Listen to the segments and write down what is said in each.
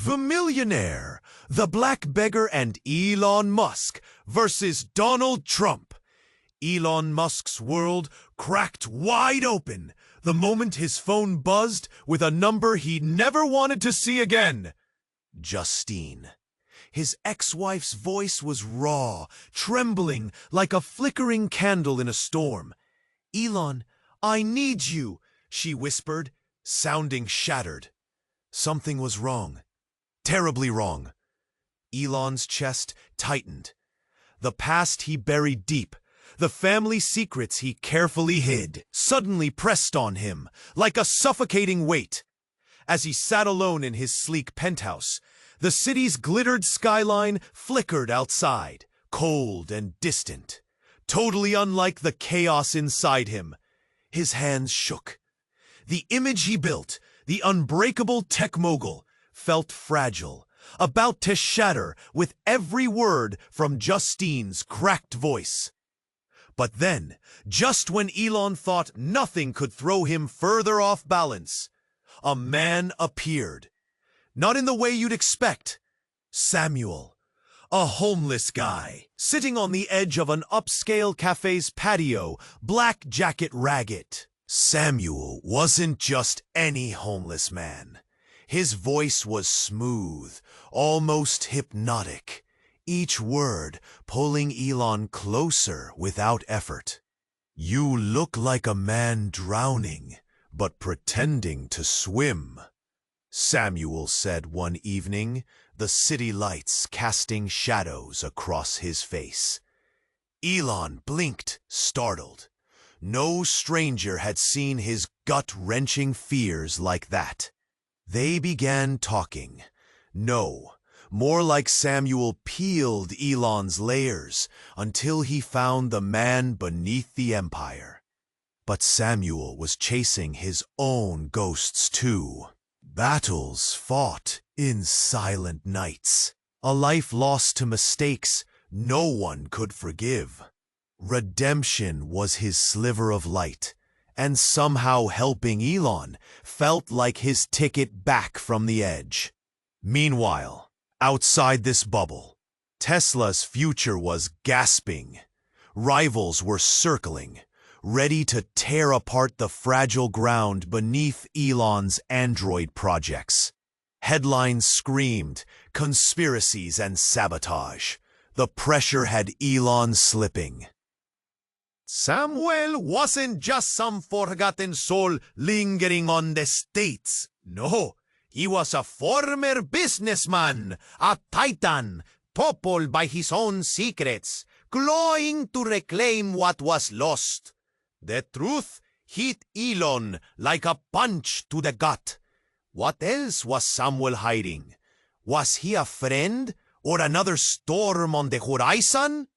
The Millionaire, the Black Beggar and Elon Musk versus Donald Trump. Elon Musk's world cracked wide open the moment his phone buzzed with a number he never wanted to see again. Justine. His ex-wife's voice was raw, trembling like a flickering candle in a storm. "Elon, I need you," she whispered, sounding shattered. Something was wrong. Terribly wrong. Elon's chest tightened. The past he buried deep, the family secrets he carefully hid, suddenly pressed on him like a suffocating weight. As he sat alone in his sleek penthouse, the city's glittered skyline flickered outside, cold and distant, totally unlike the chaos inside him. His hands shook. The image he built, the unbreakable tech mogul, felt fragile, about to shatter with every word from Justine's cracked voice. But then, just when Elon thought nothing could throw him further off balance, a man appeared. Not in the way you'd expect. Samuel, a homeless guy, sitting on the edge of an upscale cafe's patio, black jacket ragged. Samuel wasn't just any homeless man. His voice was smooth, almost hypnotic, each word pulling Elon closer without effort. "You look like a man drowning, but pretending to swim," Samuel said one evening, the city lights casting shadows across his face. Elon blinked, startled. No stranger had seen his gut-wrenching fears like that. They began talking. No, more like Samuel peeled Elon's layers until he found the man beneath the empire. But Samuel was chasing his own ghosts too. Battles fought in silent nights. A life lost to mistakes no one could forgive. Redemption was his sliver of light, and somehow helping Elon felt like his ticket back from the edge. Meanwhile, outside this bubble, Tesla's future was gasping. Rivals were circling, ready to tear apart the fragile ground beneath Elon's Android projects. Headlines screamed conspiracies and sabotage. The pressure had Elon slipping. Samuel wasn't just some forgotten soul lingering on the states. No, he was a former businessman, a titan, toppled by his own secrets, clawing to reclaim what was lost. The truth hit Elon like a punch to the gut. What else was Samuel hiding? Was he a friend or another storm on the horizon?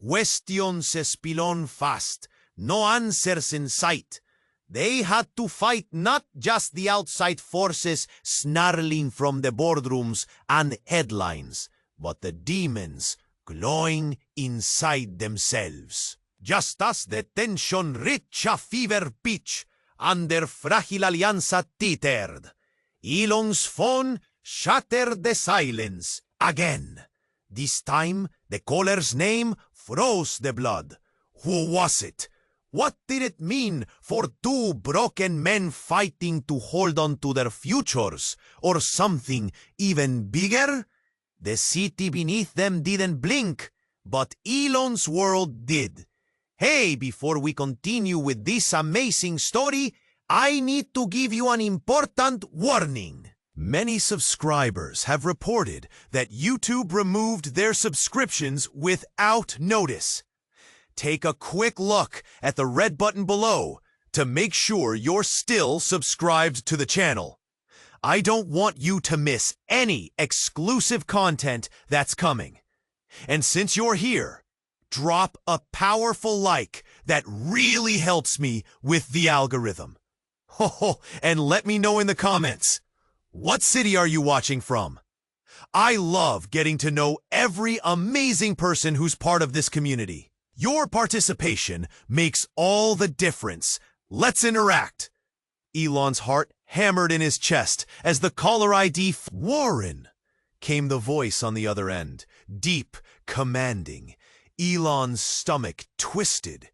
Questions spilled fast, no answers in sight. They had to fight not just the outside forces snarling from the boardrooms and headlines, but the demons glowing inside themselves. Just as the tension reached a fever pitch and their fragile alianza teetered, Elon's phone shattered the silence again. This time, the caller's name froze the blood. Who was it? What did it mean for two broken men fighting to hold on to their futures? Or something even bigger? The city beneath them didn't blink, but Elon's world did. Hey, before we continue with this amazing story, I need to give you an important warning. Many subscribers have reported that YouTube removed their subscriptions without notice. Take a quick look at the red button below to make sure you're still subscribed to the channel. I don't want you to miss any exclusive content that's coming. And since you're here, drop a powerful like that really helps me with the algorithm. And let me know in the comments, what city are you watching from? I love getting to know every amazing person who's part of this community. Your participation makes all the difference. Let's interact. Elon's heart hammered in his chest as the caller ID Warren came the voice on the other end, deep, commanding. Elon's stomach twisted.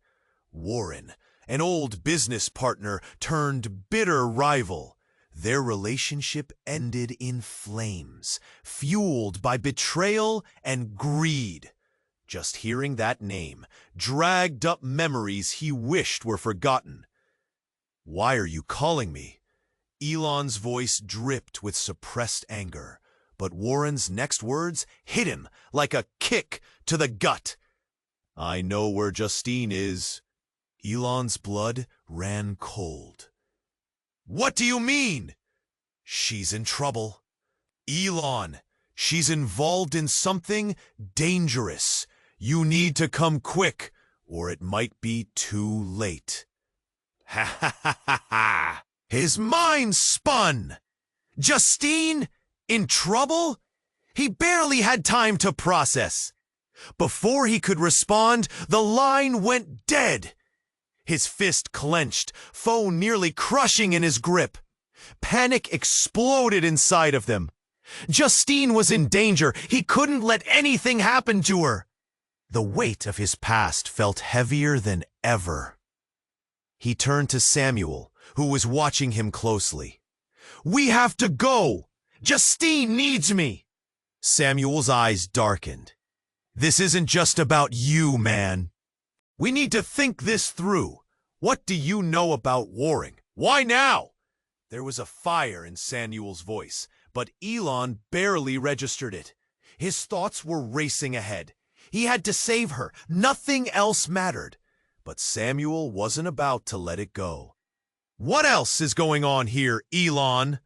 Warren, an old business partner turned bitter rival. Their relationship ended in flames, fueled by betrayal and greed. Just hearing that name dragged up memories he wished were forgotten. "Why are you calling me?" Elon's voice dripped with suppressed anger, but Warren's next words hit him like a kick to the gut. "I know where Justine is." Elon's blood ran cold. "What do you mean?" "She's in trouble." "Elon, she's involved in something dangerous. You need to come quick, or it might be too late." Ha ha ha ha ha! His mind spun. Justine? In trouble? He barely had time to process. Before he could respond, the line went dead. His fist clenched, phone nearly crushing in his grip. Panic exploded inside of them. Justine was in danger. He couldn't let anything happen to her. The weight of his past felt heavier than ever. He turned to Samuel, who was watching him closely. "We have to go! Justine needs me!" Samuel's eyes darkened. "This isn't just about you, man. We need to think this through. What do you know about warring? Why now?" There was a fire in Samuel's voice, but Elon barely registered it. His thoughts were racing ahead. He had to save her. Nothing else mattered. But Samuel wasn't about to let it go. "What else is going on here, Elon?"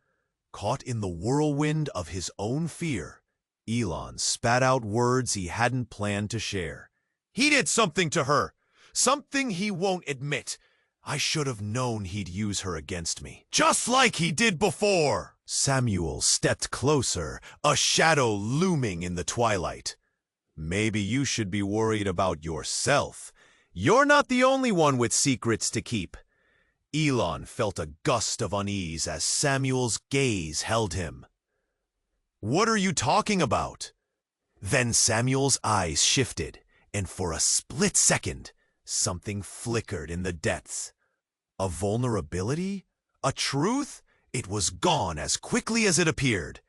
Caught in the whirlwind of his own fear, Elon spat out words he hadn't planned to share. "He did something to her. Something he won't admit. I should have known he'd use her against me. Just like he did before." Samuel stepped closer, a shadow looming in the twilight. "Maybe you should be worried about yourself. You're not the only one with secrets to keep." Elon felt a gust of unease as Samuel's gaze held him. "What are you talking about?" Then Samuel's eyes shifted, and for a split second, something flickered in the depths. A vulnerability? A truth? It was gone as quickly as it appeared.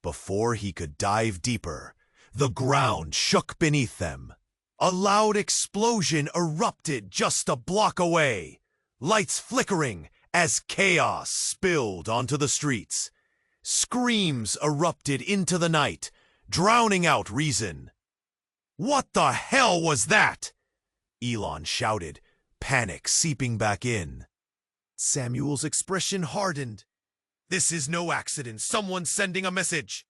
Before he could dive deeper, the ground shook beneath them. A loud explosion erupted just a block away, lights flickering as chaos spilled onto the streets. Screams erupted into the night, drowning out reason. "What the hell was that?" Elon shouted, panic seeping back in. Samuel's expression hardened. "This is no accident. Someone's sending a message."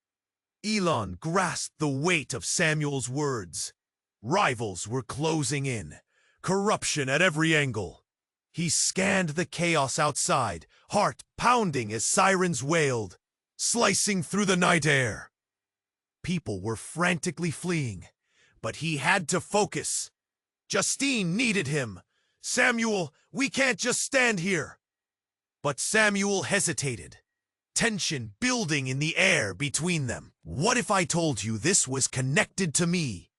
Elon grasped the weight of Samuel's words. Rivals were closing in, corruption at every angle. He scanned the chaos outside, heart pounding as sirens wailed, slicing through the night air. People were frantically fleeing, but he had to focus. Justine needed him. "Samuel, we can't just stand here." But Samuel hesitated, tension building in the air between them. "What if I told you this was connected to me?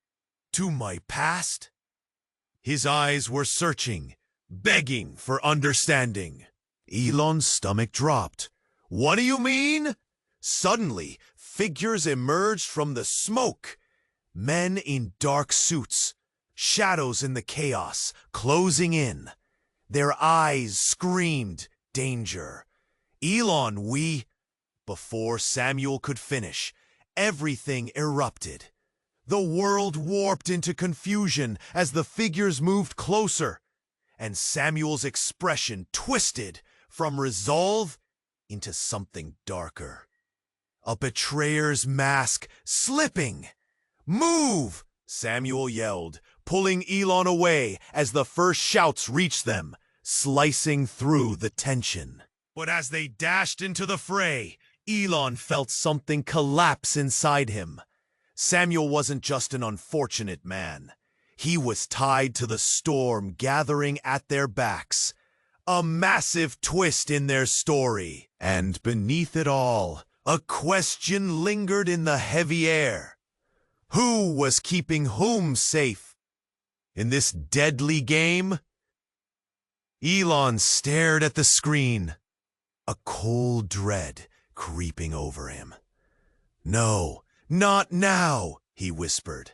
To my past?" His eyes were searching, begging for understanding. Elon's stomach dropped. "What do you mean?" Suddenly, figures emerged from the smoke. Men in dark suits, shadows in the chaos, closing in. Their eyes screamed danger. "Elon, we—" Before Samuel could finish, everything erupted. The world warped into confusion as the figures moved closer, and Samuel's expression twisted from resolve into something darker. A betrayer's mask slipping. "Move!" Samuel yelled, pulling Elon away as the first shouts reached them, slicing through the tension. But as they dashed into the fray, Elon felt something collapse inside him. Samuel wasn't just an unfortunate man. He was tied to the storm gathering at their backs. a massive twist in their story. And beneath it all, a question lingered in the heavy air. Who was keeping whom safe in this deadly game? Elon stared at the screen, a cold dread creeping over him. "No, not now," he whispered.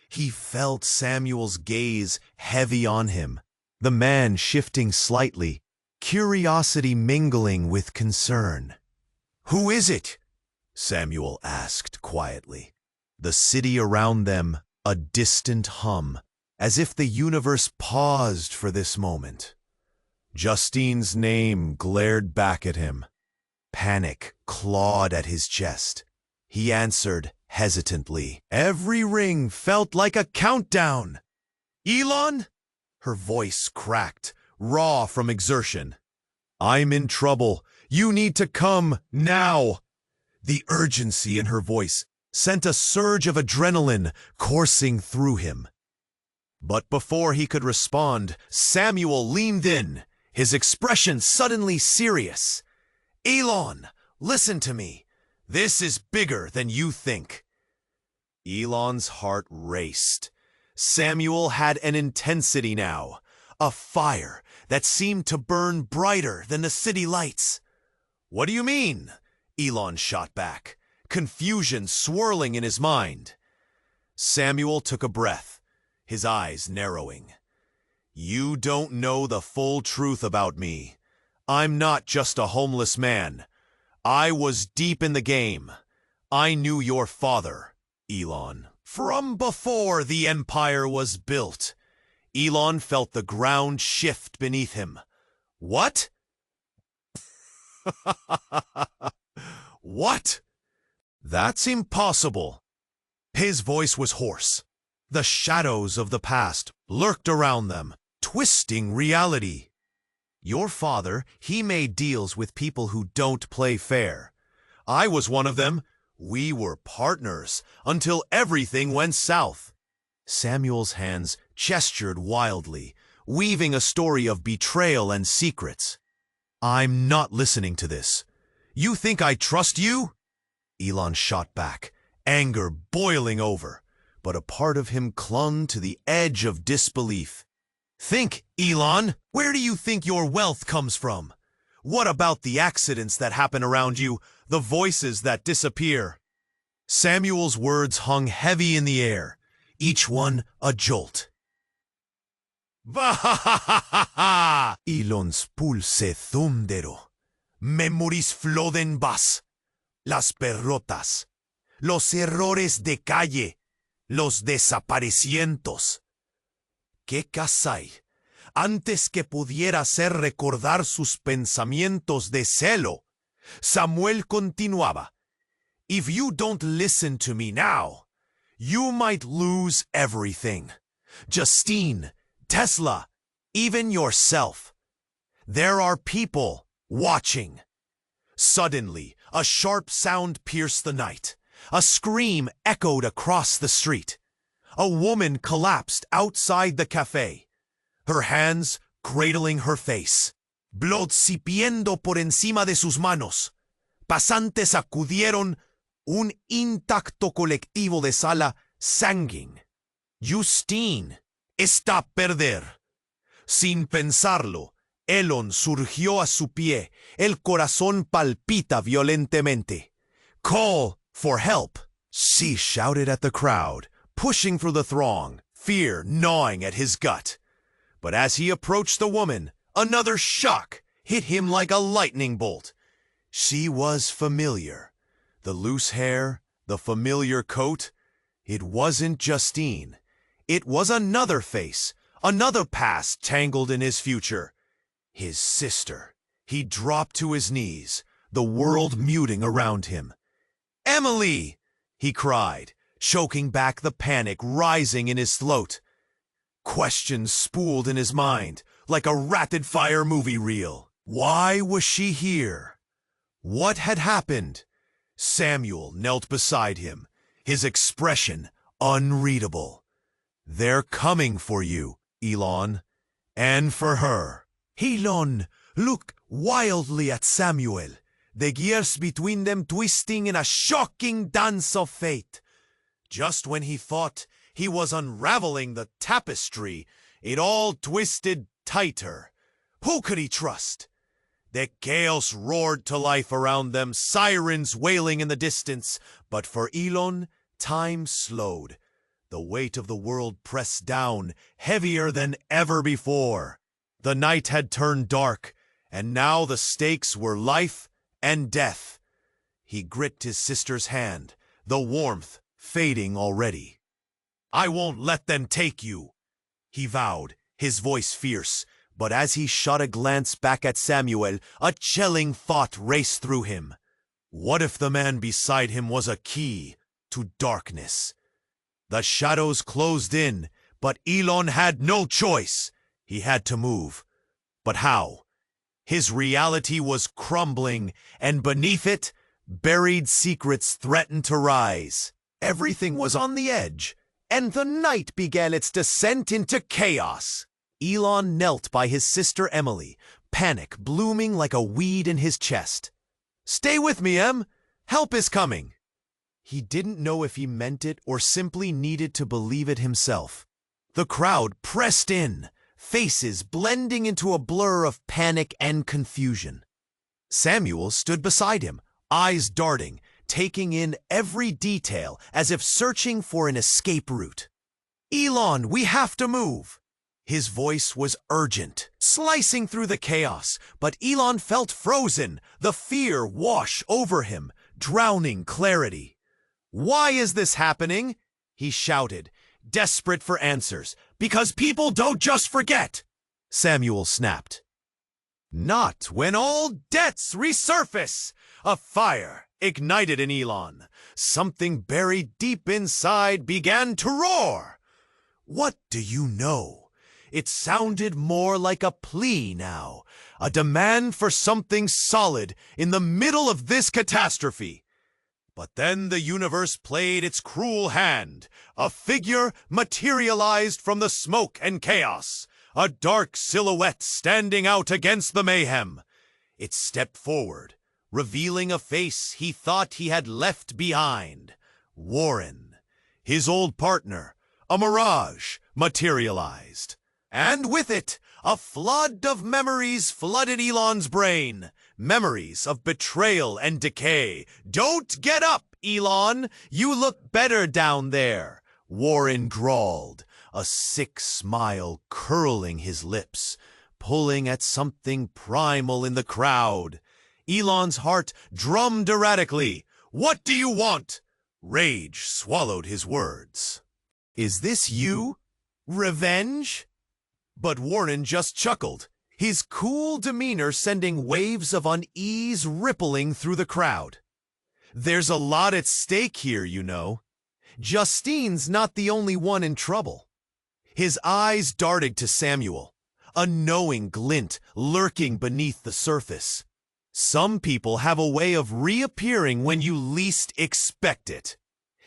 He felt Samuel's gaze heavy on him, the man shifting slightly, curiosity mingling with concern. "Who is it?" Samuel asked quietly. The city around them, a distant hum, as if the universe paused for this moment. Justine's name glared back at him. Panic clawed at his chest. He answered hesitantly. Every ring felt like a countdown. "Elon?" Her voice cracked, raw from exertion. "I'm in trouble. You need to come now." The urgency in her voice sent a surge of adrenaline coursing through him. But before he could respond, Samuel leaned in, his expression suddenly serious. "Elon, listen to me. This is bigger than you think." Elon's heart raced. Samuel had an intensity now, a fire that seemed to burn brighter than the city lights. "What do you mean?" Elon shot back, confusion swirling in his mind. Samuel took a breath, his eyes narrowing. "You don't know the full truth about me. I'm not just a homeless man. I was deep in the game. I knew your father, Elon, from before the empire was built." Elon felt the ground shift beneath him. "What?" "What?" "That's impossible." His voice was hoarse. The shadows of the past lurked around them, twisting reality. "Your father, he made deals with people who don't play fair. I was one of them. We were partners until everything went south." Samuel's hands gestured wildly, weaving a story of betrayal and secrets. "I'm not listening to this. You think I trust you?" Elon shot back, anger boiling over, but a part of him clung to the edge of disbelief. "Think, Elon, where do you think your wealth comes from? What about the accidents that happen around you, the voices that disappear?" Samuel's words hung heavy in the air, each one a jolt. "Va-ha-ha-ha-ha! Elon's pulse thundero. Memories floden bas. Las perrotas. Los errores de calle. Los desaparecientos. ¿Qué casay? Antes que pudiera hacer recordar sus pensamientos de celo, Samuel continuaba. "If you don't listen to me now, you might lose everything. Justine, Tesla, even yourself. There are people watching." Suddenly, a sharp sound pierced the night. A scream echoed across the street. A woman collapsed outside the cafe, her hands cradling her face. Blood sipiendo por encima de sus manos. Pasantes acudieron, un intacto colectivo de sala sanguín. Justine está a perder. Sin pensarlo, Elon surgió a su pie, el corazón palpita violentamente. "Call for help!" She shouted at the crowd, pushing through the throng, fear gnawing at his gut. But as he approached the woman, another shock hit him like a lightning bolt. She was familiar. The loose hair, the familiar coat. It wasn't Justine. It was another face, another past tangled in his future. His sister. He dropped to his knees, the world muting around him. "Emily!" he cried, choking back the panic rising in his throat. Questions spooled in his mind like a rapid-fire movie reel. Why was she here? What had happened? Samuel knelt beside him, his expression unreadable. "They're coming for you, Elon, and for her." Elon looked wildly at Samuel, the gears between them twisting in a shocking dance of fate. Just when he thought he was unraveling the tapestry, it all twisted tighter. Who could he trust? The chaos roared to life around them, sirens wailing in the distance. But for Elon, time slowed. The weight of the world pressed down, heavier than ever before. The night had turned dark, and now the stakes were life and death. He gripped his sister's hand, the warmth fading already. "I won't let them take you," he vowed, his voice fierce. But as he shot a glance back at Samuel, a chilling thought raced through him. What if the man beside him was a key to darkness? The shadows closed in, but Elon had no choice. He had to move. But how? His reality was crumbling, and beneath it, buried secrets threatened to rise. Everything was on the edge, and the night began its descent into chaos. Elon knelt by his sister Emily, panic blooming like a weed in his chest. "Stay with me, Em. Help is coming." He didn't know if he meant it or simply needed to believe it himself. The crowd pressed in, faces blending into a blur of panic and confusion. Samuel stood beside him, eyes darting, taking in every detail as if searching for an escape route. "Elon, we have to move." His voice was urgent, slicing through the chaos, but Elon felt frozen, the fear wash over him, drowning clarity. "Why is this happening?" he shouted, desperate for answers. "Because people don't just forget," Samuel snapped. "Not when all debts resurface!" A fire ignited in Elon. Something buried deep inside began to roar. "What do you know?" It sounded more like a plea now, a demand for something solid in the middle of this catastrophe. But then the universe played its cruel hand. A figure materialized from the smoke and chaos, a dark silhouette standing out against the mayhem. It stepped forward, revealing a face he thought he had left behind. Warren, his old partner, a mirage, materialized. And with it, a flood of memories flooded Elon's brain. Memories of betrayal and decay. "Don't get up, Elon! You look better down there," Warren drawled, a sick smile curling his lips, pulling at something primal in the crowd. Elon's heart drummed erratically. "What do you want?" Rage swallowed his words. "Is this you? Revenge?" But Warren just chuckled, his cool demeanor sending waves of unease rippling through the crowd. "There's a lot at stake here, you know. Justine's not the only one in trouble." His eyes darted to Samuel, a knowing glint lurking beneath the surface. Some people have a way of reappearing when you least expect it.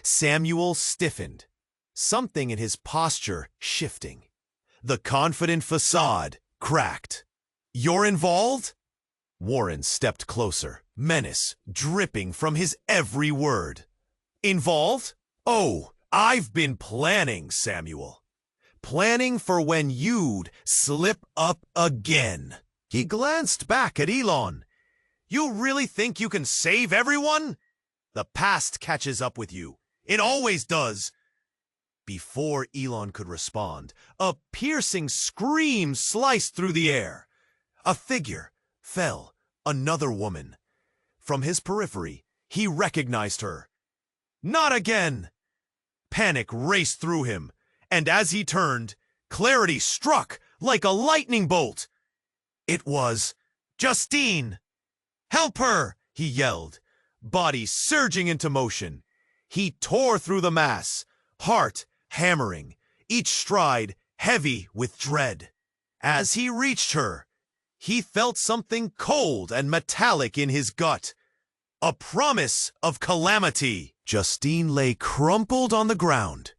Samuel stiffened, something in his posture shifting. The confident facade cracked. "You're involved?" Warren stepped closer, menace dripping from his every word. "Involved? Oh, I've been planning, Samuel. Planning for when you'd slip up again." He glanced back at Elon. "You really think you can save everyone? The past catches up with you. It always does." Before Elon could respond, a piercing scream sliced through the air. A figure fell, another woman. From his periphery, he recognized her. "Not again!" Panic raced through him, and as he turned, clarity struck like a lightning bolt. It was Justine! "Help her!" he yelled, body surging into motion. He tore through the mass, heart hammering, each stride heavy with dread. As he reached her, he felt something cold and metallic in his gut. A promise of calamity. Justine lay crumpled on the ground.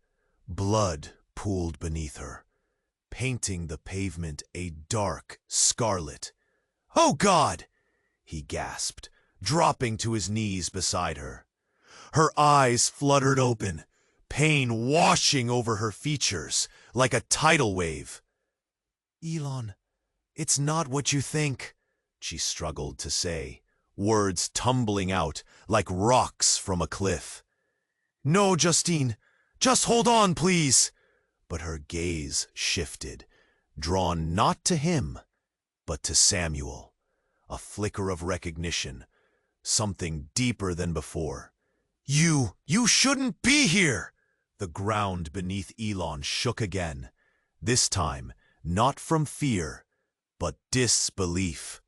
Blood pooled beneath her. painting the pavement a dark scarlet. "Oh, God!" he gasped, dropping to his knees beside her. Her eyes fluttered open, pain washing over her features like a tidal wave. "Elon, it's not what you think," she struggled to say, words tumbling out like rocks from a cliff. "No, Justine, just hold on, please." But her gaze shifted, drawn not to him, but to Samuel. A flicker of recognition, something deeper than before. You shouldn't be here!" The ground beneath Elon shook again, this time not from fear, but disbelief.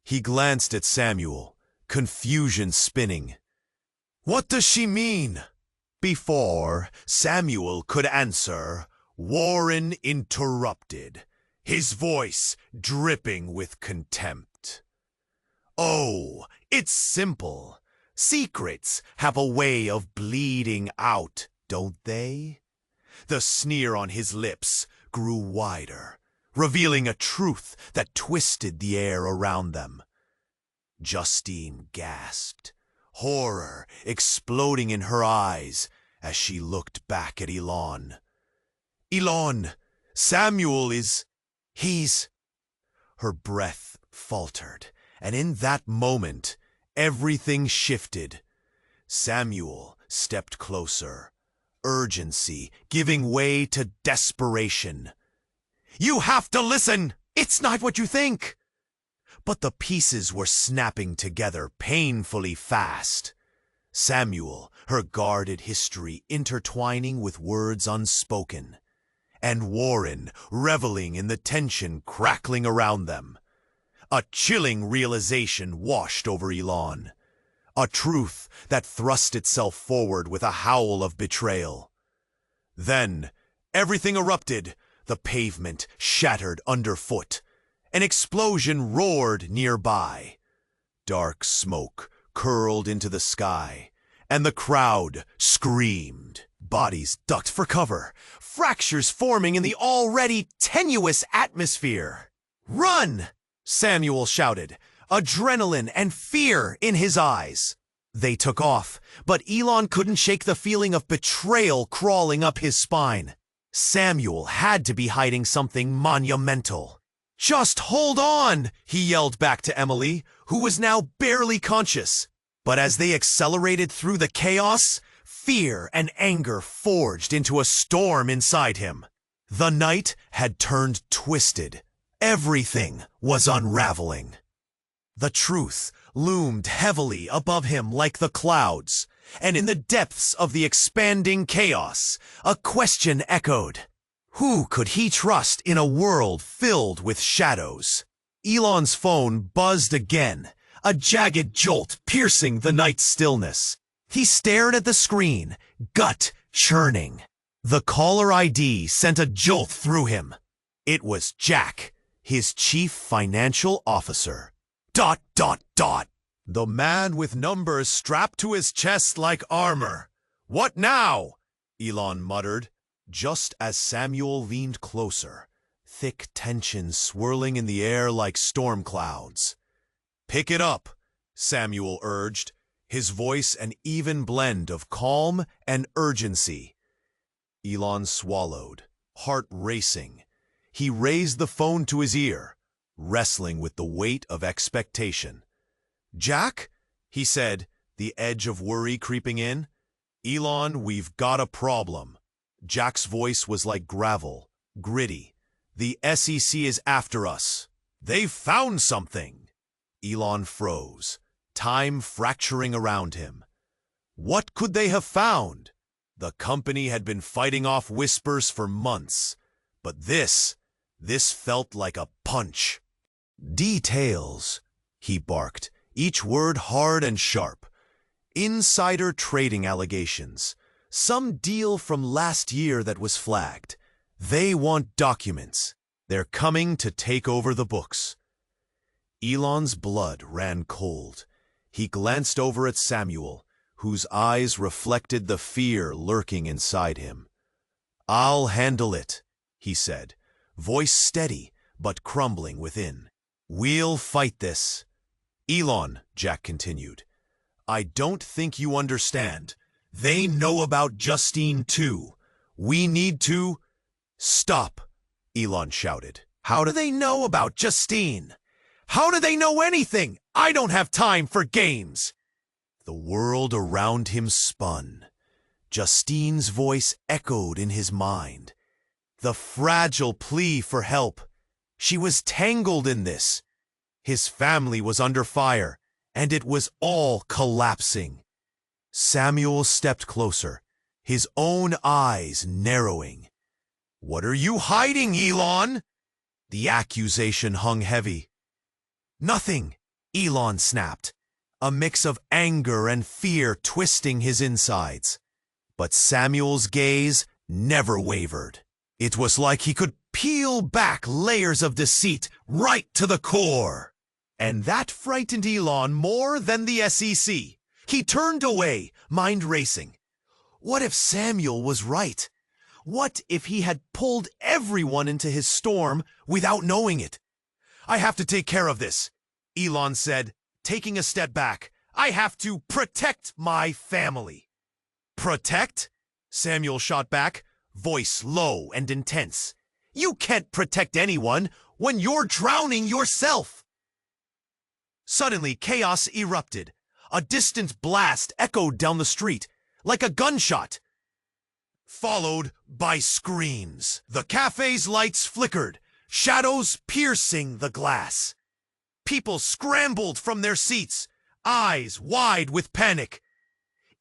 He glanced at Samuel, confusion spinning. "What does she mean?" Before Samuel could answer, Warren interrupted, his voice dripping with contempt. "Oh, it's simple. Secrets have a way of bleeding out, don't they?" The sneer on his lips grew wider, revealing a truth that twisted the air around them. Justine gasped, horror exploding in her eyes as she looked back at Elon. "Elon, Samuel he's—" Her breath faltered, and in that moment, everything shifted. Samuel stepped closer, urgency giving way to desperation. "You have to listen! It's not what you think!" But the pieces were snapping together painfully fast. Samuel, her guarded history intertwining with words unspoken, and Warren reveling in the tension crackling around them. A chilling realization washed over Elon, a truth that thrust itself forward with a howl of betrayal. Then, everything erupted, the pavement shattered underfoot. An explosion roared nearby. Dark smoke curled into the sky, and the crowd screamed. Bodies ducked for cover, fractures forming in the already tenuous atmosphere. "Run!" Samuel shouted, adrenaline and fear in his eyes. They took off, but Elon couldn't shake the feeling of betrayal crawling up his spine. Samuel had to be hiding something monumental. "Just hold on!" he yelled back to Emily, who was now barely conscious. But as they accelerated through the chaos, fear and anger forged into a storm inside him. The night had turned twisted. Everything was unraveling. The truth loomed heavily above him like the clouds, and in the depths of the expanding chaos, a question echoed. Who could he trust in a world filled with shadows? Elon's phone buzzed again, a jagged jolt piercing the night stillness. He stared at the screen, gut churning. The caller ID sent a jolt through him. It was Jack, his chief financial officer. ... The man with numbers strapped to his chest like armor. "What now?" Elon muttered, just as Samuel leaned closer, thick tension swirling in the air like storm clouds. "Pick it up," Samuel urged, his voice an even blend of calm and urgency. Elon swallowed, heart racing. He raised the phone to his ear, wrestling with the weight of expectation. "Jack?" he said, the edge of worry creeping in. "Elon, we've got a problem." Jack's voice was like gravel, gritty. "The SEC is after us. They've found something." Elon froze, time fracturing around him. What could they have found? The company had been fighting off whispers for months, but this felt like a punch. "Details," he barked, each word hard and sharp. "Insider trading allegations. Some deal from last year that was flagged. They want documents. They're coming to take over the books." Elon's blood ran cold. He glanced over at Samuel, whose eyes reflected the fear lurking inside him. "I'll handle it," he said, voice steady but crumbling within. "We'll fight this." "Elon," Jack continued, "I don't think you understand. They know about Justine too. We need to—" "Stop," Elon shouted. "How do they know about Justine? How do they know anything? I don't have time for games." The world around him spun. Justine's voice echoed in his mind. The fragile plea for help. She was tangled in this. His family was under fire, and it was all collapsing. Samuel stepped closer, his own eyes narrowing. "What are you hiding, Elon?" The accusation hung heavy. "Nothing," Elon snapped, a mix of anger and fear twisting his insides. But Samuel's gaze never wavered. It was like he could peel back layers of deceit right to the core. And that frightened Elon more than the SEC. He turned away, mind racing. What if Samuel was right? What if he had pulled everyone into his storm without knowing it? "I have to take care of this," Elon said, taking a step back. "I have to protect my family." "Protect?" Samuel shot back, voice low and intense. "You can't protect anyone when you're drowning yourself." Suddenly, chaos erupted. A distant blast echoed down the street, like a gunshot, followed by screams. The cafe's lights flickered, shadows piercing the glass. People scrambled from their seats, eyes wide with panic.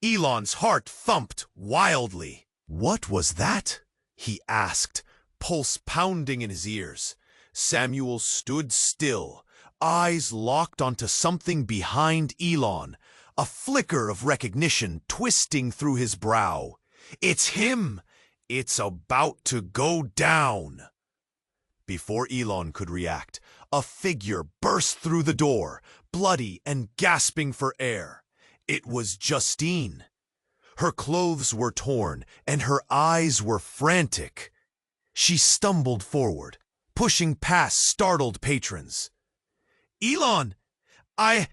Elon's heart thumped wildly. "What was that?" he asked, pulse pounding in his ears. Samuel stood still, eyes locked onto something behind Elon, a flicker of recognition twisting through his brow. "It's him! It's about to go down!" Before Elon could react, a figure burst through the door, bloody and gasping for air. It was Justine. Her clothes were torn, and her eyes were frantic. She stumbled forward, pushing past startled patrons. "Elon, I—"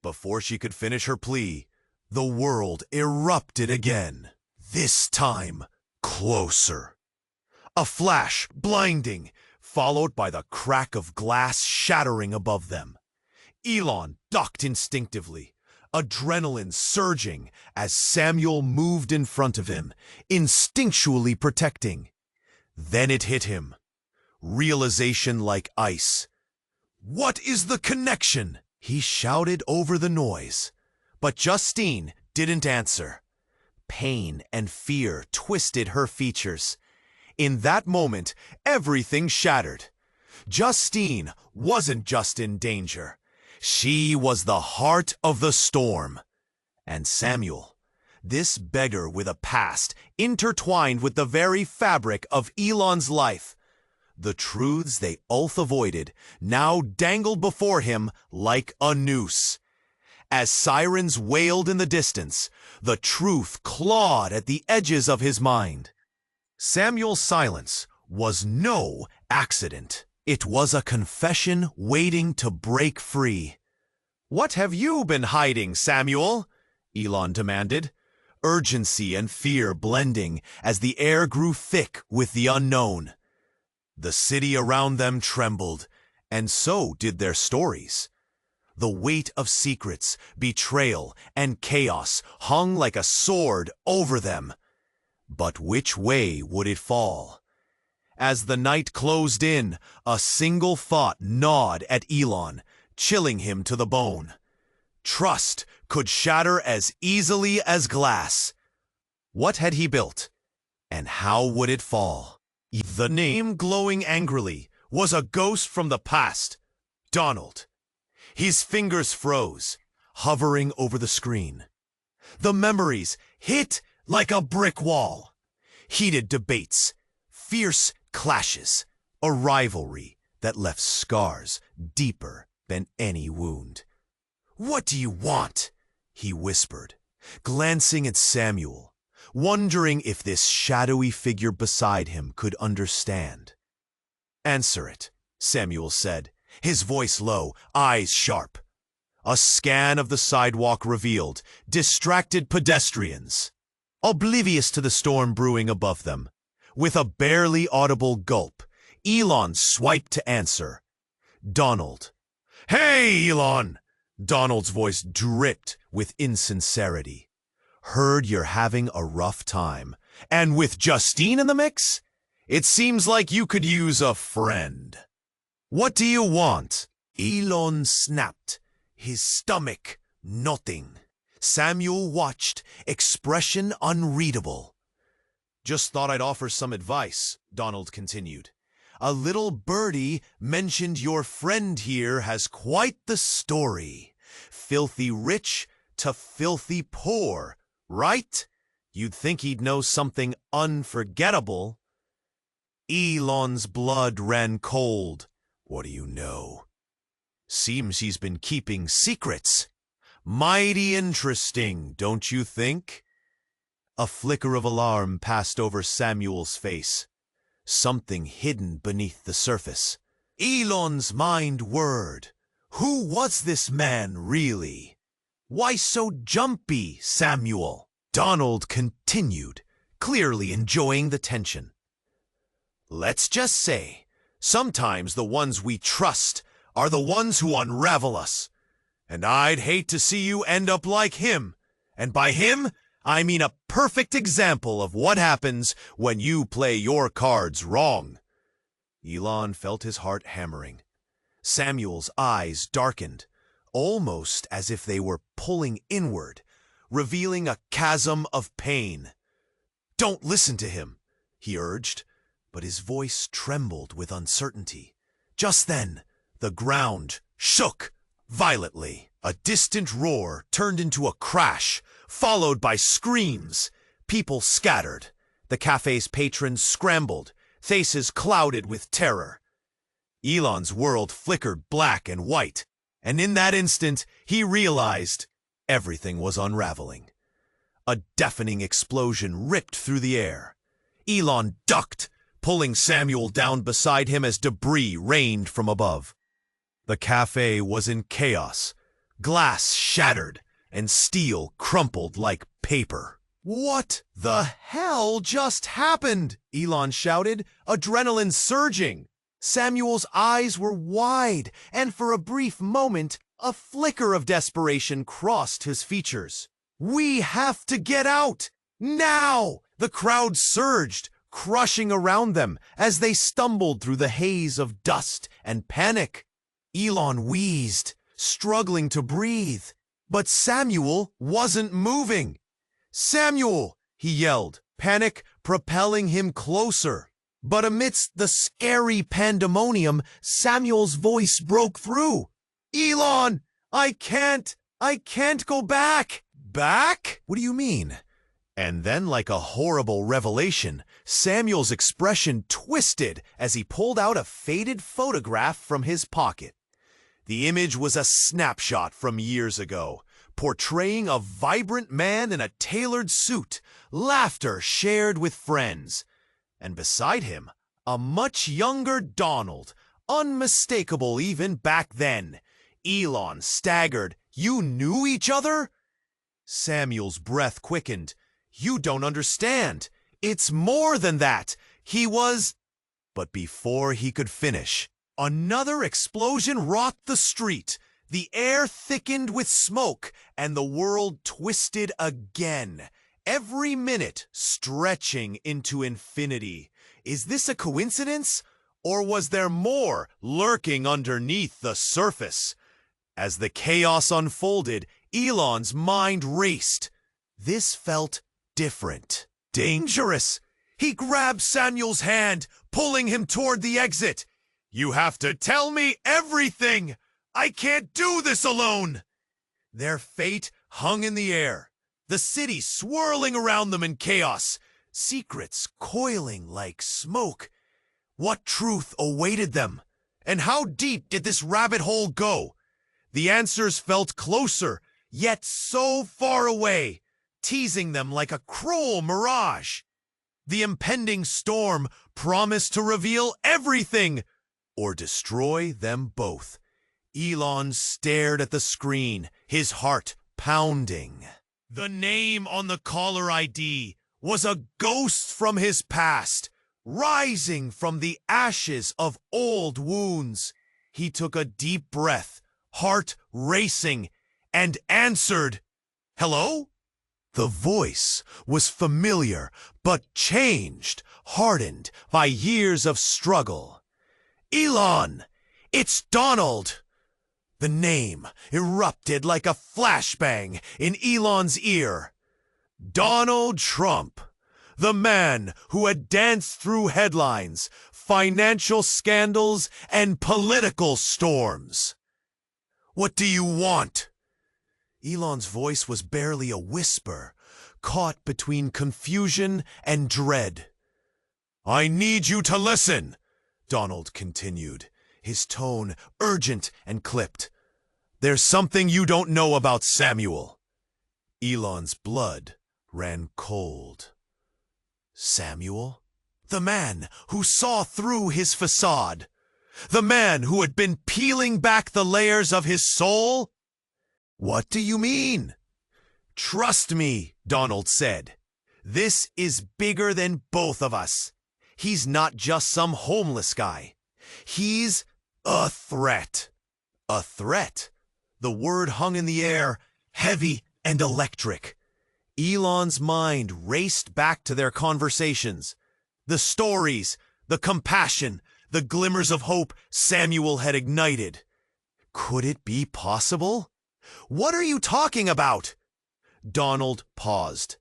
Before she could finish her plea, the world erupted again. This time, closer. A flash, blinding, followed by the crack of glass shattering above them. Elon ducked instinctively, adrenaline surging as Samuel moved in front of him, instinctually protecting. Then it hit him. Realization like ice. "What is the connection?" he shouted over the noise. But Justine didn't answer. Pain and fear twisted her features. In that moment, everything shattered. Justine wasn't just in danger. She was the heart of the storm. And Samuel, this beggar with a past intertwined with the very fabric of Elon's life. The truths they both avoided now dangled before him like a noose. As sirens wailed in the distance, the truth clawed at the edges of his mind. Samuel's silence was no accident. It was a confession waiting to break free. "What have you been hiding, Samuel?" Elon demanded, urgency and fear blending as the air grew thick with the unknown. The city around them trembled, and so did their stories. The weight of secrets, betrayal, and chaos hung like a sword over them. But which way would it fall? As the night closed in, a single thought gnawed at Elon, chilling him to the bone. Trust could shatter as easily as glass. What had he built, and how would it fall? The name glowing angrily was a ghost from the past. Donald. His fingers froze, hovering over the screen. The memories hit like a brick wall. Heated debates, fierce clashes, a rivalry that left scars deeper than any wound. "What do you want?" he whispered, glancing at Samuel, wondering if this shadowy figure beside him could understand. Answer it, Samuel said, his voice low, eyes sharp. A scan of the sidewalk revealed distracted pedestrians, oblivious to the storm brewing above them. With a barely audible gulp, Elon swiped to answer. Donald. "Hey, Elon!" Donald's voice dripped with insincerity. "Heard you're having a rough time. And with Justine in the mix? It seems like you could use a friend." "What do you want?" Elon snapped, his stomach knotting. Samuel watched, expression unreadable. "Just thought I'd offer some advice," Donald continued. "A little birdie mentioned your friend here has quite the story. Filthy rich to filthy poor, right? You'd think he'd know something unforgettable." Elon's blood ran cold. "What do you know?" "Seems he's been keeping secrets. Mighty interesting, don't you think?" A flicker of alarm passed over Samuel's face. Something hidden beneath the surface. Elon's mind whirred. Who was this man, really? "Why so jumpy, Samuel?" Donald continued, clearly enjoying the tension. "Let's just say, sometimes the ones we trust are the ones who unravel us. And I'd hate to see you end up like him. And by him, I mean a perfect example of what happens when you play your cards wrong." Elon felt his heart hammering. Samuel's eyes darkened, almost as if they were pulling inward, revealing a chasm of pain. "Don't listen to him," he urged, but his voice trembled with uncertainty. Just then, the ground shook violently. A distant roar turned into a crash, followed by screams. People scattered. The cafe's patrons scrambled, faces clouded with terror. Elon's world flickered black and white, and in that instant, he realized everything was unraveling. A deafening explosion ripped through the air. Elon ducked, pulling Samuel down beside him as debris rained from above. The cafe was in chaos. Glass shattered, and steel crumpled like paper. "What the hell just happened?" Elon shouted, adrenaline surging. Samuel's eyes were wide, and for a brief moment, a flicker of desperation crossed his features. "We have to get out! Now!" The crowd surged, crushing around them as they stumbled through the haze of dust and panic. Elon wheezed, struggling to breathe, but Samuel wasn't moving. "Samuel!" he yelled, panic propelling him closer. But amidst the scary pandemonium, Samuel's voice broke through. "Elon, I can't go back." "Back? What do you mean?" And then, like a horrible revelation, Samuel's expression twisted as he pulled out a faded photograph from his pocket. The image was a snapshot from years ago, portraying a vibrant man in a tailored suit, laughter shared with friends. And beside him, a much younger Donald, unmistakable even back then. Elon staggered. "You knew each other?" Samuel's breath quickened. "You don't understand. It's more than that. He was—" But before he could finish, another explosion rocked the street. The air thickened with smoke, and the world twisted again, every minute stretching into infinity. Is this a coincidence? Or was there more lurking underneath the surface? As the chaos unfolded, Elon's mind raced. This felt different, dangerous. He grabbed Samuel's hand, pulling him toward the exit. "You have to tell me everything! I can't do this alone!" Their fate hung in the air, the city swirling around them in chaos, secrets coiling like smoke. What truth awaited them? And how deep did this rabbit hole go? The answers felt closer, yet so far away, teasing them like a cruel mirage. The impending storm promised to reveal everything or destroy them both. Elon stared at the screen, his heart pounding. The name on the caller ID was a ghost from his past, rising from the ashes of old wounds. He took a deep breath, heart racing, and answered, "Hello?" The voice was familiar, but changed, hardened by years of struggle. "Elon, it's Donald!" The name erupted like a flashbang in Elon's ear. Donald Trump, the man who had danced through headlines, financial scandals, and political storms. "What do you want?" Elon's voice was barely a whisper, caught between confusion and dread. "I need you to listen," Donald continued, his tone urgent and clipped. "There's something you don't know about Samuel." Elon's blood ran cold. Samuel? The man who saw through his facade? The man who had been peeling back the layers of his soul? "What do you mean?" "Trust me," Donald said. "This is bigger than both of us. He's not just some homeless guy. He's a threat." A threat? The word hung in the air, heavy and electric. Elon's mind raced back to their conversations. The stories, the compassion, the glimmers of hope Samuel had ignited. Could it be possible? "What are you talking about?" Donald paused.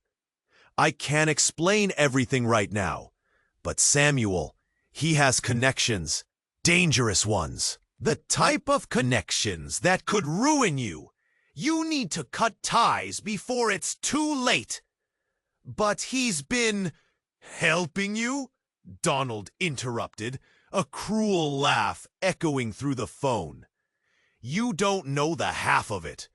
"I can't explain everything right now, but Samuel, he has connections, dangerous ones. The type of connections that could ruin you. You need to cut ties before it's too late." "But he's been helping you?" Donald interrupted, a cruel laugh echoing through the phone. "You don't know the half of it.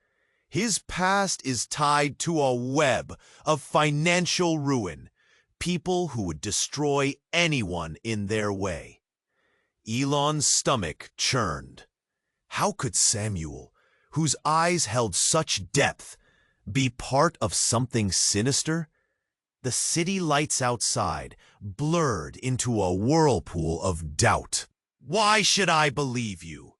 His past is tied to a web of financial ruin, people who would destroy anyone in their way." Elon's stomach churned. How could Samuel, whose eyes held such depth, be part of something sinister? The city lights outside blurred into a whirlpool of doubt. "Why should I believe you?"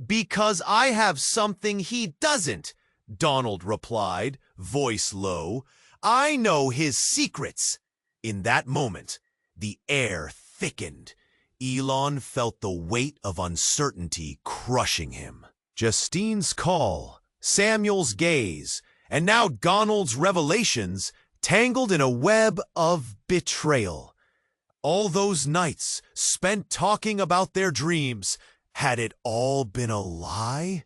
"Because I have something he doesn't," Donald replied, voice low. "I know his secrets." In that moment, the air thickened. Elon felt the weight of uncertainty crushing him. Justine's call, Samuel's gaze, and now Donald's revelations tangled in a web of betrayal. All those nights spent talking about their dreams, had it all been a lie?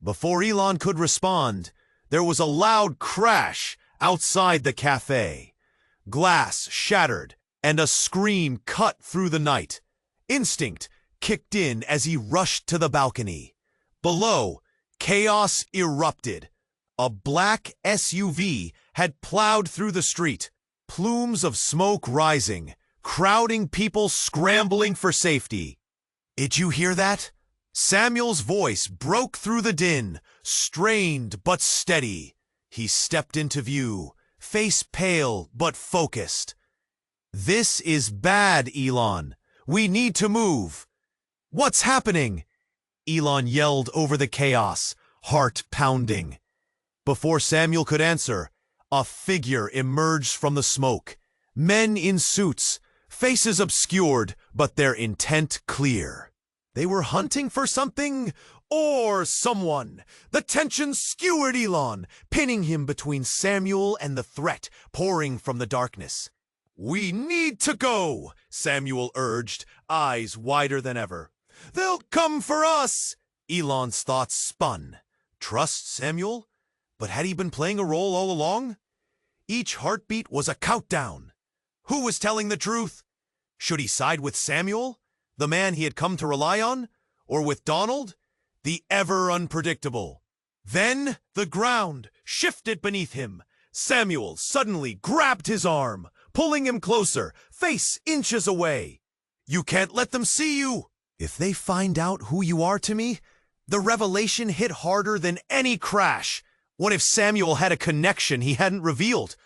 Before Elon could respond, there was a loud crash outside the cafe. Glass shattered, and a scream cut through the night. Instinct kicked in as he rushed to the balcony. Below, chaos erupted. A black SUV had plowed through the street, plumes of smoke rising, crowding people scrambling for safety. "Did you hear that?" Samuel's voice broke through the din, strained but steady. He stepped into view, face pale but focused. "This is bad, Elon. We need to move." "What's happening?" Elon yelled over the chaos, heart pounding. Before Samuel could answer, a figure emerged from the smoke. Men in suits, faces obscured, but their intent clear. They were hunting for something or someone. The tension skewered Elon, pinning him between Samuel and the threat pouring from the darkness. "We need to go," Samuel urged, eyes wider than ever. "They'll come for us." Elon's thoughts spun. Trust Samuel? But had he been playing a role all along? Each heartbeat was a countdown. Who was telling the truth? Should he side with Samuel, the man he had come to rely on, or with Donald, the ever unpredictable? Then the ground shifted beneath him. Samuel suddenly grabbed his arm, pulling him closer, face inches away. You can't let them see you. If they find out who you are to me, the revelation hit harder than any crash. What if Samuel had a connection he hadn't revealed?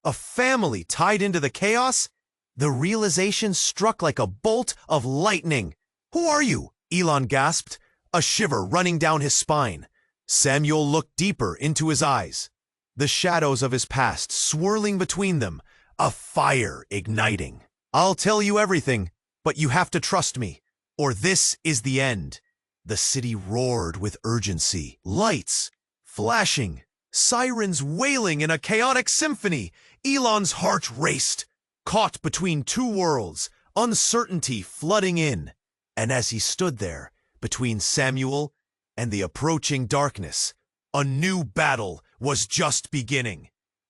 A family tied into the chaos? The realization struck like a bolt of lightning. Who are you? Elon gasped, a shiver running down his spine. Samuel looked deeper into his eyes, the shadows of his past swirling between them, a fire igniting. I'll tell you everything, but you have to trust me, or this is the end. The city roared with urgency, lights flashing, sirens wailing in a chaotic symphony. Elon's heart raced, caught between two worlds, uncertainty flooding in. And as he stood there, between Samuel and the approaching darkness, a new battle was just beginning.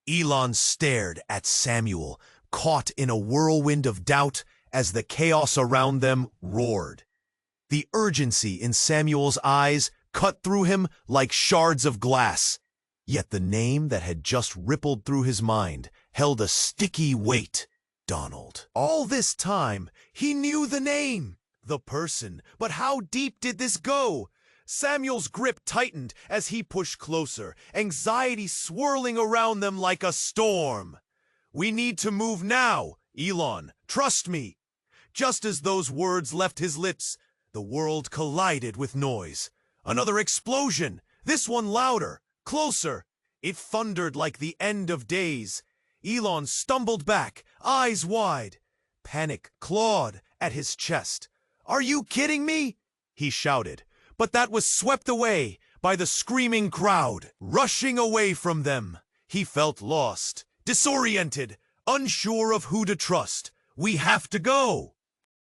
Elon stared at Samuel, caught in a whirlwind of doubt as the chaos around them roared. The urgency in Samuel's eyes cut through him like shards of glass. Yet the name that had just rippled through his mind held a sticky weight. Donald. All this time, he knew the name, the person, but how deep did this go? Samuel's grip tightened as he pushed closer, anxiety swirling around them like a storm. We need to move now, Elon. Trust me. Just as those words left his lips, the world collided with noise. Another explosion, this one louder, closer. It thundered like the end of days. Elon stumbled back, eyes wide. Panic clawed at his chest. Are you kidding me? He shouted, but that was swept away by the screaming crowd, rushing away from them. He felt lost, disoriented, unsure of who to trust. We have to go,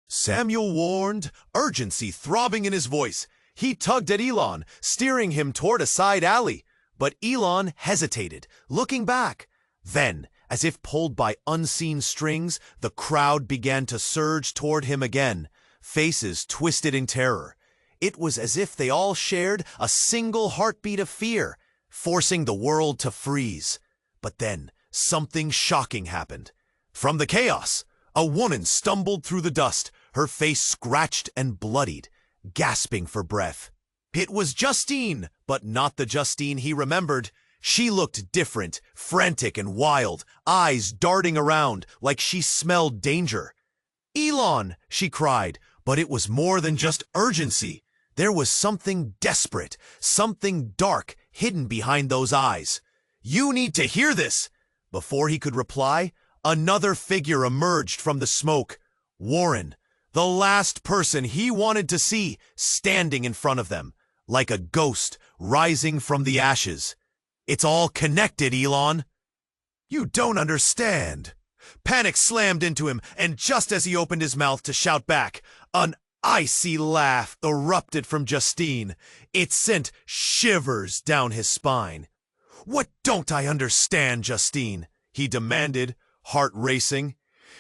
Samuel warned, urgency throbbing in his voice. He tugged at Elon, steering him toward a side alley. But Elon hesitated, looking back. Then, as if pulled by unseen strings, the crowd began to surge toward him again, faces twisted in terror. It was as if they all shared a single heartbeat of fear, forcing the world to freeze. But then, something shocking happened. From the chaos, a woman stumbled through the dust, her face scratched and bloodied, gasping for breath. It was Justine, but not the Justine he remembered. She looked different, frantic and wild, eyes darting around like she smelled danger. Elon, she cried, but it was more than just urgency. There was something desperate, something dark hidden behind those eyes. You need to hear this. Before he could reply, another figure emerged from the smoke. Warren, the last person he wanted to see, standing in front of them, like a ghost rising from the ashes. It's all connected, Elon. You don't understand. Panic slammed into him, and just as he opened his mouth to shout back, an icy laugh erupted from Justine. It sent shivers down his spine. What don't I understand, Justine? He demanded, heart racing.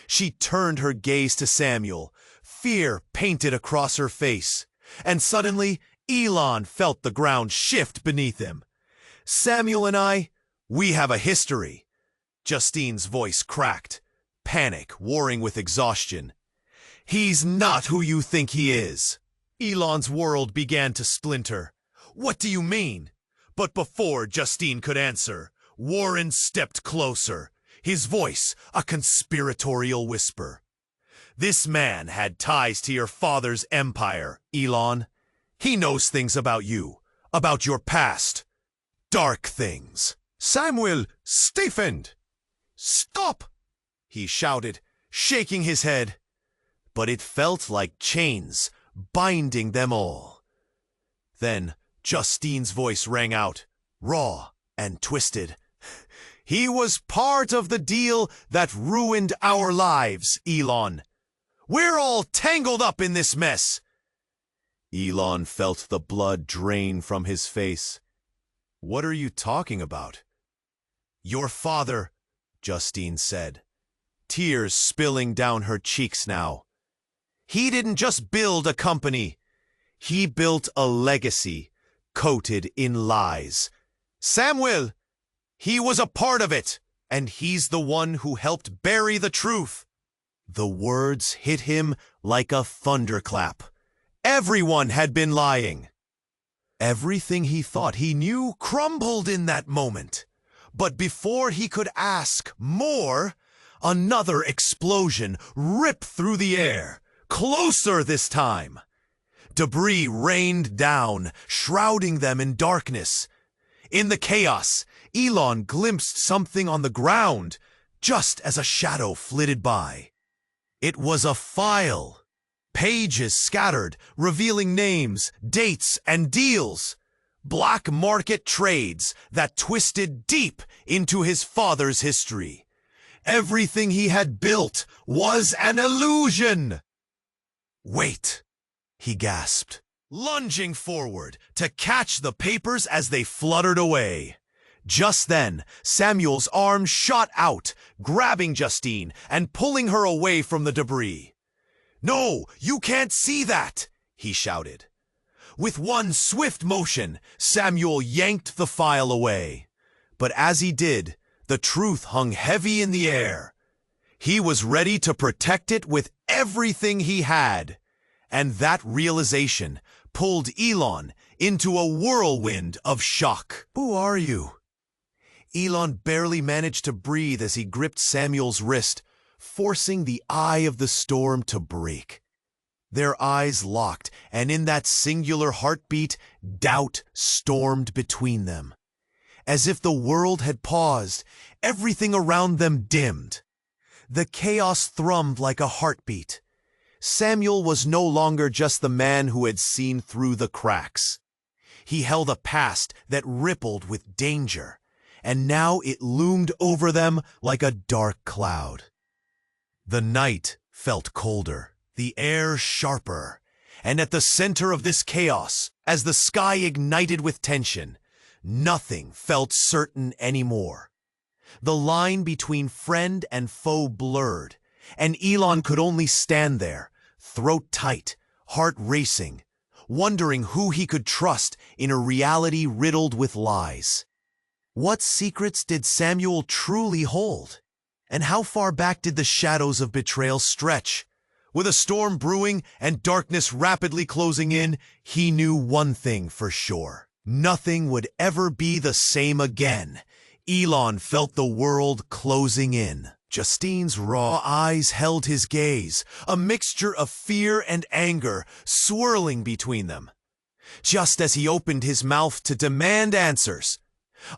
She turned her gaze to Samuel, fear painted across her face. And suddenly, Elon felt the ground shift beneath him. Samuel and I, we have a history. Justine's voice cracked, panic warring with exhaustion. He's not who you think he is. Elon's world began to splinter. What do you mean? But before Justine could answer, Warren stepped closer, his voice a conspiratorial whisper. This man had ties to your father's empire, Elon. He knows things about you, about your past. Dark things. Samuel, stiffened. Stop! He shouted, shaking his head. But it felt like chains binding them all. Then Justine's voice rang out, raw and twisted. He was part of the deal that ruined our lives, Elon. We're all tangled up in this mess. Elon felt the blood drain from his face. What are you talking about? Your father, Justine said, tears spilling down her cheeks now. He didn't just build a company. He built a legacy coated in lies. Samuel, he was a part of it, and he's the one who helped bury the truth. The words hit him like a thunderclap. Everyone had been lying. Everything he thought he knew crumbled in that moment. But before he could ask more, another explosion ripped through the air, closer this time. Debris rained down, shrouding them in darkness. In the chaos, Elon glimpsed something on the ground, just as a shadow flitted by. It was a file. Pages scattered, revealing names, dates, and deals. Black market trades that twisted deep into his father's history. Everything he had built was an illusion. Wait, he gasped, lunging forward to catch the papers as they fluttered away. Just then, Samuel's arm shot out, grabbing Justine and pulling her away from the debris. "No, you can't see that!" he shouted. With one swift motion, Samuel yanked the file away. But as he did, the truth hung heavy in the air. He was ready to protect it with everything he had. And that realization pulled Elon into a whirlwind of shock. "Who are you?" Elon barely managed to breathe as he gripped Samuel's wrist, forcing the eye of the storm to break. Their eyes locked, and in that singular heartbeat, doubt stormed between them. As if the world had paused, everything around them dimmed. The chaos thrummed like a heartbeat. Samuel was no longer just the man who had seen through the cracks. He held a past that rippled with danger, and now it loomed over them like a dark cloud. The night felt colder, the air sharper, and at the center of this chaos, as the sky ignited with tension, nothing felt certain anymore. The line between friend and foe blurred, and Elon could only stand there, throat tight, heart racing, wondering who he could trust in a reality riddled with lies. What secrets did Samuel truly hold? And how far back did the shadows of betrayal stretch? With a storm brewing and darkness rapidly closing in, he knew one thing for sure. Nothing would ever be the same again. Elon felt the world closing in. Justine's raw eyes held his gaze, a mixture of fear and anger swirling between them. Just as he opened his mouth to demand answers,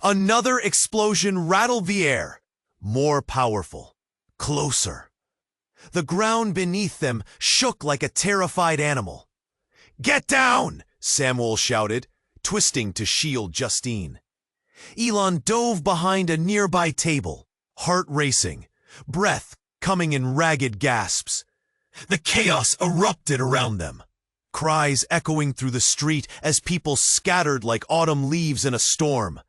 another explosion rattled the air, more powerful, closer. The ground beneath them shook like a terrified animal. "Get down!" Samuel shouted, twisting to shield Justine. Elon dove behind a nearby table, heart racing, breath coming in ragged gasps. The chaos erupted around them, cries echoing through the street as people scattered like autumn leaves in a storm.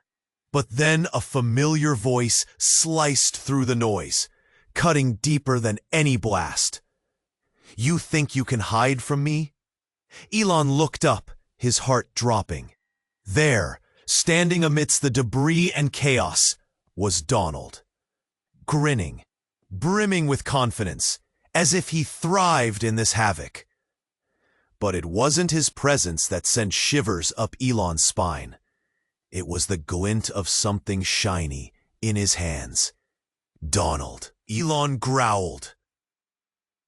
But then a familiar voice sliced through the noise, cutting deeper than any blast. "You think you can hide from me?" Elon looked up, his heart dropping. There, standing amidst the debris and chaos, was Donald. Grinning, brimming with confidence, as if he thrived in this havoc. But it wasn't his presence that sent shivers up Elon's spine. It was the glint of something shiny in his hands. "Donald," Elon growled.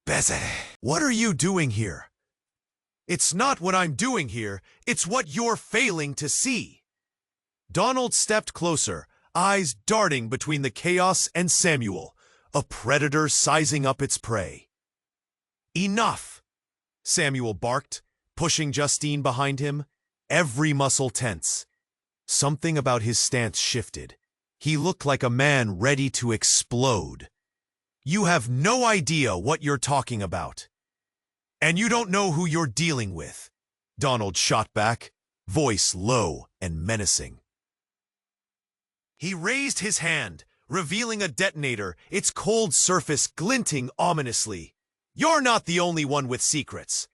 "Beggar, what are you doing here?" "It's not what I'm doing here, it's what you're failing to see." Donald stepped closer, eyes darting between the chaos and Samuel, a predator sizing up its prey. "Enough!" Samuel barked, pushing Justine behind him, every muscle tense. Something about his stance shifted. He looked like a man ready to explode. "You have no idea what you're talking about. And you don't know who you're dealing with," Donald shot back, voice low and menacing. He raised his hand, revealing a detonator, its cold surface glinting ominously. "You're not the only one with secrets.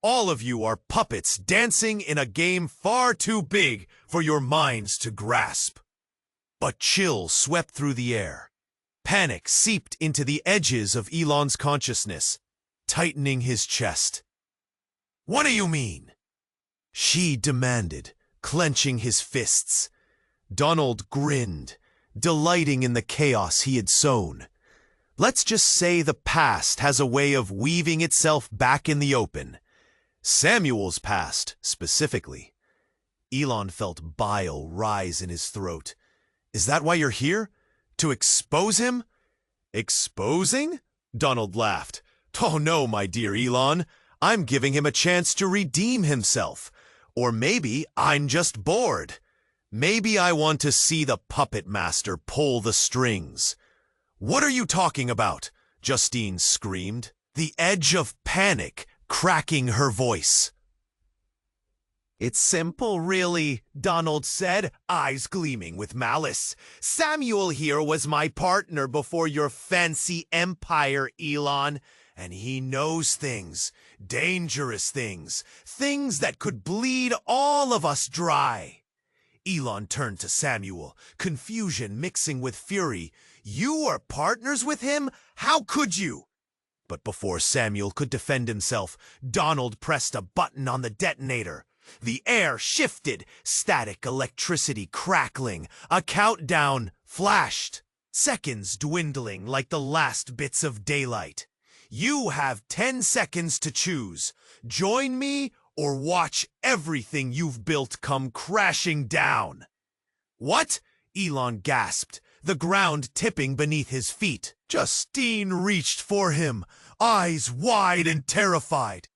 All of you are puppets dancing in a game far too big for your minds to grasp." But chill swept through the air. Panic seeped into the edges of Elon's consciousness, tightening his chest. "What do you mean?" she demanded, clenching his fists. Donald grinned, delighting in the chaos he had sown. Let's just say the past has a way of weaving itself back in the open. Samuel's past, specifically. Elon felt bile rise in his throat. "Is that why you're here? To expose him?" "Exposing?" Donald laughed. "Oh no, my dear Elon. I'm giving him a chance to redeem himself. Or maybe I'm just bored. Maybe I want to see the puppet master pull the strings." "What are you talking about?" Justine screamed, the edge of panic cracking her voice. "It's simple, really," Donald said, eyes gleaming with malice. "Samuel here was my partner before your fancy empire, Elon, and he knows things, dangerous things, things that could bleed all of us dry." Elon turned to Samuel, confusion mixing with fury. "You are partners with him? How could you?" But before Samuel could defend himself, Donald pressed a button on the detonator. The air shifted, static electricity crackling. A countdown flashed, seconds dwindling like the last bits of daylight. "You have 10 seconds to choose. Join me or watch everything you've built come crashing down." "What?" Elon gasped, the ground tipping beneath his feet. Justine reached for him, eyes wide and terrified.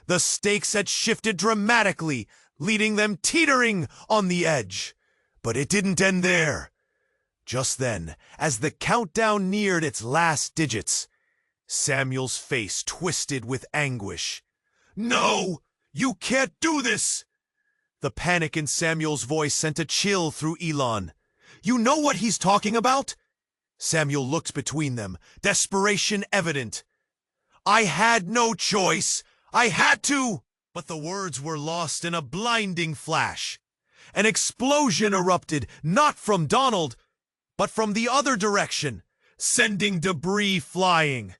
The stakes had shifted dramatically, leading them teetering on the edge. But it didn't end there. Just then, as the countdown neared its last digits, Samuel's face twisted with anguish. "No! You can't do this!" The panic in Samuel's voice sent a chill through Elon. "You know what he's talking about?" Samuel looked between them, desperation evident. "I had no choice. I had to!" But the words were lost in a blinding flash. An explosion erupted, not from Donald, but from the other direction, sending debris flying.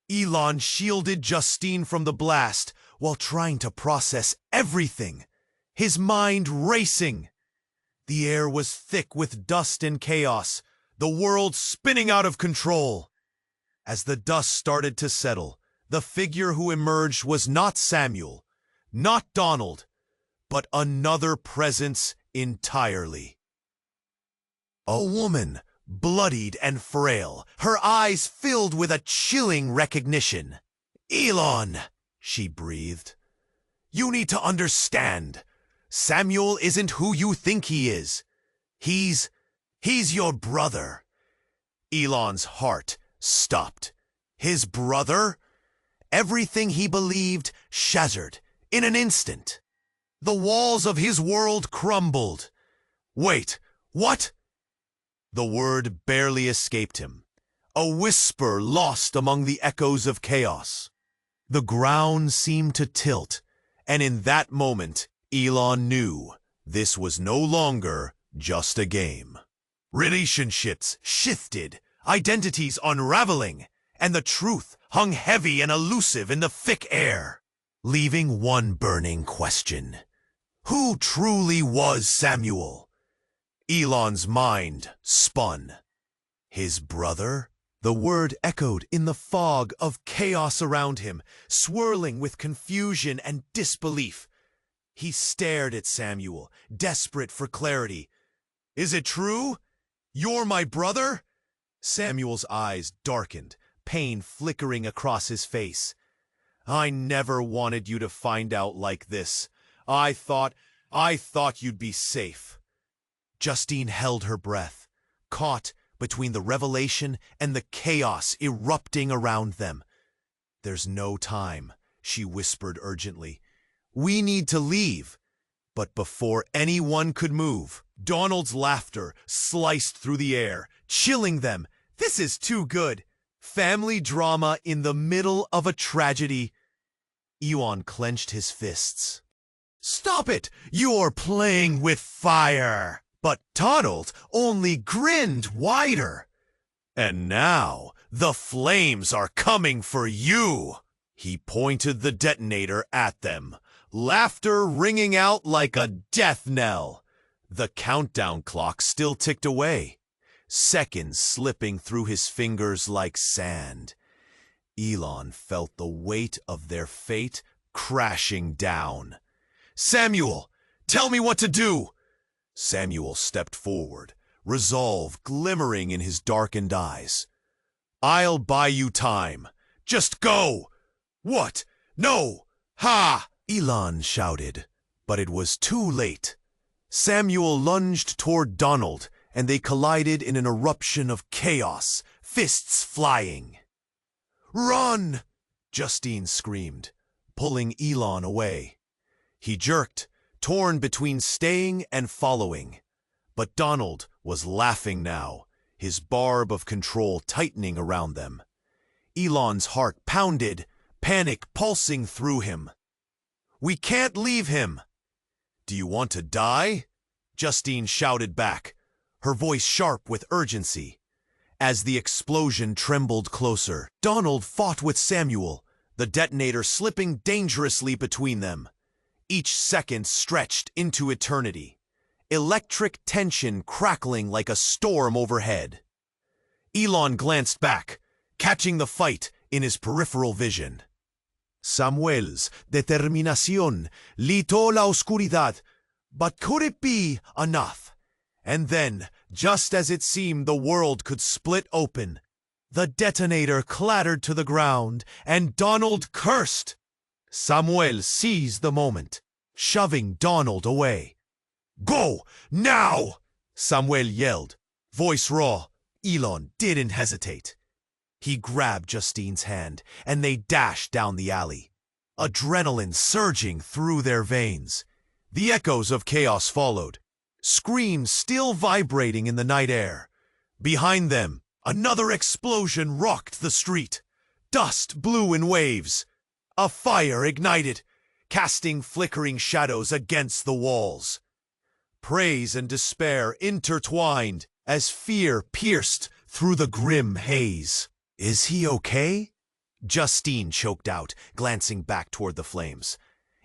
Elon shielded Justine from the blast while trying to process everything, his mind racing. The air was thick with dust and chaos, the world spinning out of control. As the dust started to settle, the figure who emerged was not Samuel, not Donald, but another presence entirely. A woman, bloodied and frail, her eyes filled with a chilling recognition. "Elon," she breathed, "you need to understand. Samuel isn't who you think he is. He's your brother." Elon's heart stopped. His brother? Everything he believed shattered in an instant. The walls of his world crumbled. "Wait, what?" The word barely escaped him, a whisper lost among the echoes of chaos. The ground seemed to tilt, and in that moment, Elon knew this was no longer just a game. Relationships shifted, identities unraveling, and the truth hung heavy and elusive in the thick air, leaving one burning question. Who truly was Samuel? Elon's mind spun. His brother? The word echoed in the fog of chaos around him, swirling with confusion and disbelief. He stared at Samuel, desperate for clarity. "Is it true? You're my brother?" Samuel's eyes darkened, pain flickering across his face. "I never wanted you to find out like this. I thought you'd be safe." Justine held her breath, caught between the revelation and the chaos erupting around them. "There's no time," she whispered urgently. "We need to leave." But before anyone could move, Donald's laughter sliced through the air, chilling them. This is too good. Family drama in the middle of a tragedy. Elon clenched his fists. "Stop it! You're playing with fire!" But Donald only grinned wider. And now, the flames are coming for you! He pointed the detonator at them, laughter ringing out like a death knell. The countdown clock still ticked away, seconds slipping through his fingers like sand. Elon felt the weight of their fate crashing down. "Samuel, tell me what to do!" Samuel stepped forward, resolve glimmering in his darkened eyes. "I'll buy you time. Just go!" "What? No! Ha!" Elon shouted, but it was too late. Samuel lunged toward Donald, and they collided in an eruption of chaos, fists flying. "Run!" Justine screamed, pulling Elon away. He jerked, torn between staying and following. But Donald was laughing now, his barb of control tightening around them. Elon's heart pounded, panic pulsing through him. "We can't leave him!" "Do you want to die?" Justine shouted back, her voice sharp with urgency. As the explosion trembled closer, Donald fought with Samuel, the detonator slipping dangerously between them. Each second stretched into eternity, electric tension crackling like a storm overhead. Elon glanced back, catching the fight in his peripheral vision. Samuel's determinación litó la oscuridad, but could it be enough? And then, just as it seemed the world could split open, the detonator clattered to the ground, and Donald cursed. Samuel seized the moment, shoving Donald away. "Go, now!" Samuel yelled, voice raw. Elon didn't hesitate. He grabbed Justine's hand, and they dashed down the alley, adrenaline surging through their veins. The echoes of chaos followed, screams still vibrating in the night air. Behind them, another explosion rocked the street. Dust blew in waves. A fire ignited, casting flickering shadows against the walls. Praise and despair intertwined as fear pierced through the grim haze. "Is he okay?" Justine choked out, glancing back toward the flames.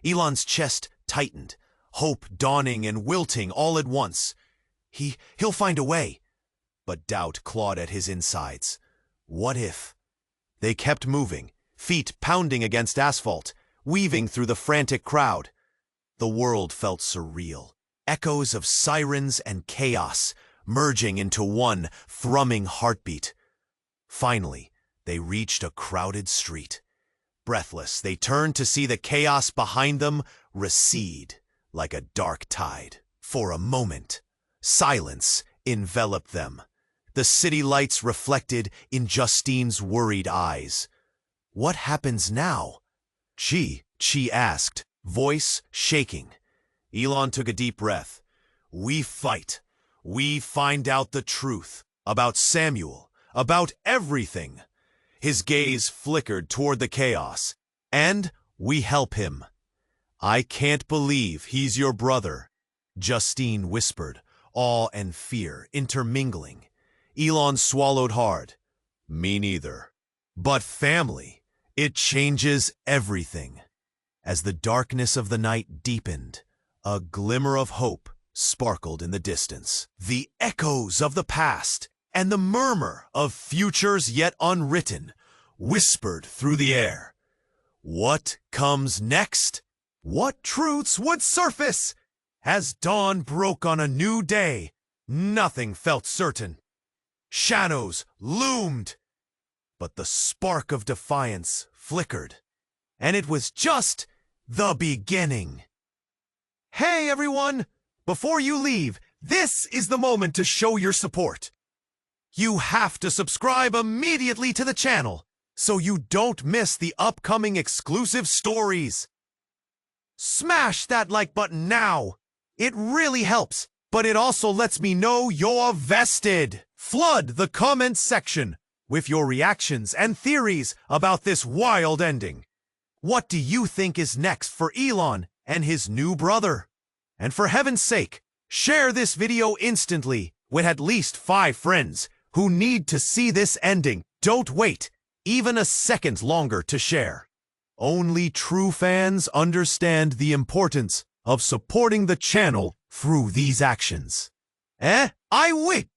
Elon's chest tightened, hope dawning and wilting all at once. He'll find a way. But doubt clawed at his insides. What if? They kept moving, feet pounding against asphalt, weaving through the frantic crowd. The world felt surreal, echoes of sirens and chaos merging into one thrumming heartbeat. Finally, they reached a crowded street. Breathless, they turned to see the chaos behind them recede like a dark tide. For a moment, silence enveloped them. The city lights reflected in Justine's worried eyes. "What happens now?" She asked, voice shaking. Elon took a deep breath. "We fight. We find out the truth about Samuel, about everything." His gaze flickered toward the chaos. "And we help him." "I can't believe he's your brother," Justine whispered, awe and fear intermingling. Elon swallowed hard. "Me neither. But family, it changes everything." As the darkness of the night deepened, a glimmer of hope sparkled in the distance. The echoes of the past and the murmur of futures yet unwritten whispered through the air. What comes next? What truths would surface? As dawn broke on a new day, nothing felt certain. Shadows loomed, but the spark of defiance flickered, and it was just the beginning. Hey everyone! Before you leave, this is the moment to show your support. You have to subscribe immediately to the channel so you don't miss the upcoming exclusive stories. Smash that like button now. It really helps, but it also lets me know you're vested. Flood the comments section with your reactions and theories about this wild ending. What do you think is next for Elon and his new brother? And for heaven's sake, share this video instantly with at least 5 friends who need to see this ending don't wait even a second longer to share. Only true fans understand the importance of supporting the channel through these actions. I wait!